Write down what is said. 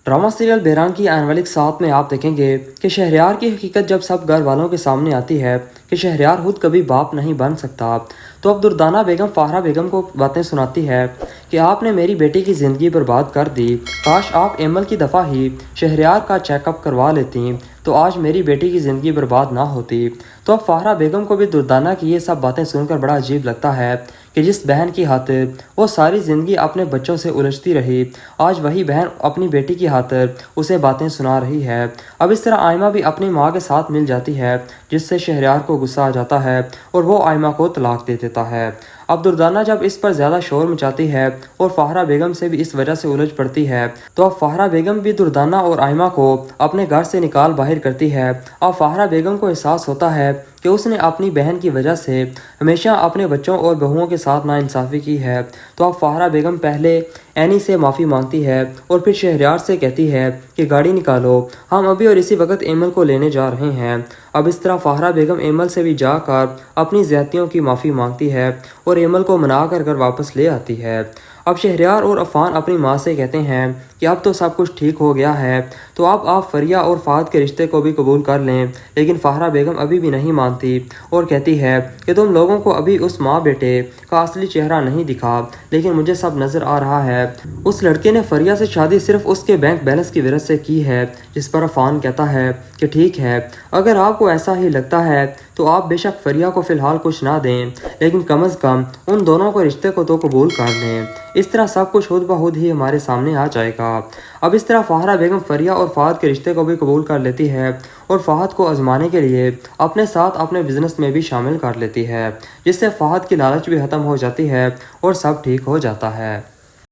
Drama serial बेरंग की आने वाली 7 में आप देखेंगे कि शहरयार की हकीकत जब सब घर वालों के सामने आती है कि शहरयार खुद कभी बाप नहीं बन सकता, तो अब दुर्दाना बेगम फाहरा बेगम को बातें सुनाती है कि आपने मेरी बेटी की ज़िंदगी बर्बाद कर दी। काश आप एमल की दफ़ा ही शहरयार का चेकअप करवा लेती तो आज मेरी बेटी की ज़िंदगी बर्बाद ना होती। तो अब फाहरा बेगम को भी दुर्दाना की ये सब बातें सुनकर बड़ा अजीब लगता है कि जिस बहन की खातिर वो सारी ज़िंदगी अपने बच्चों से उलझती रही, आज वही बहन अपनी बेटी की खातिर उसे बातें सुना रही है। अब इस तरह आयमा भी अपनी माँ के साथ मिल जाती है, जिससे शहरयार को गुस्सा आ जाता है और वो आयमा को तलाक दे देता है। अब दुर्दाना जब इस पर ज़्यादा शोर मचाती है और फाहरा बेगम से भी इस वजह से उलझ पड़ती है, तो अब फाहरा बेगम भी दुर्दाना और आयमा को अपने घर से निकाल बाहर करती है। अब फाहरा बेगम को एहसास होता है कि उसने अपनी बहन की वजह से हमेशा अपने बच्चों और बहुओं के साथ नाइंसाफ़ी की है। तो अब फाहरा बेगम पहले एनी से माफ़ी मांगती है और फिर शहरयार से कहती है कि गाड़ी निकालो, हम अभी और इसी वक्त एमल को लेने जा रहे हैं। अब इस तरह फाहरा बेगम एमल से भी जाकर अपनी ज़्यादतियों की माफ़ी मांगती है और एमल को मना कर घर वापस ले आती है। अब शहरयार और अफ़ान अपनी माँ से कहते हैं कि अब तो सब कुछ ठीक हो गया है, तो अब आप फरिया और फ़ाद के रिश्ते को भी कबूल कर लें। लेकिन फाहरा बेगम अभी भी नहीं मानती और कहती है कि तुम लोगों को अभी उस माँ बेटे का असली चेहरा नहीं दिखा, लेकिन मुझे सब नज़र आ रहा है। उस लड़के ने फरिया से शादी सिर्फ उसके बैंक बैलेंस की वजह से की है। जिस पर अफ़ान कहता है कि ठीक है, अगर आपको ऐसा ही लगता है तो आप बेशक फरिया को फ़िलहाल कुछ ना दें, लेकिन कम अज़ कम उन दोनों को रिश्ते को तो कबूल कर लें। इस तरह सब कुछ खुद ब खुद ही हमारे सामने आ जाएगा। अब इस तरह फाहरा बेगम फरिया और फ़ाहद के रिश्ते को भी कबूल कर लेती है और फ़ाहद को आजमाने के लिए अपने साथ अपने बिजनेस में भी शामिल कर लेती है, जिससे फ़ाहद की लालच भी ख़त्म हो जाती है और सब ठीक हो जाता है।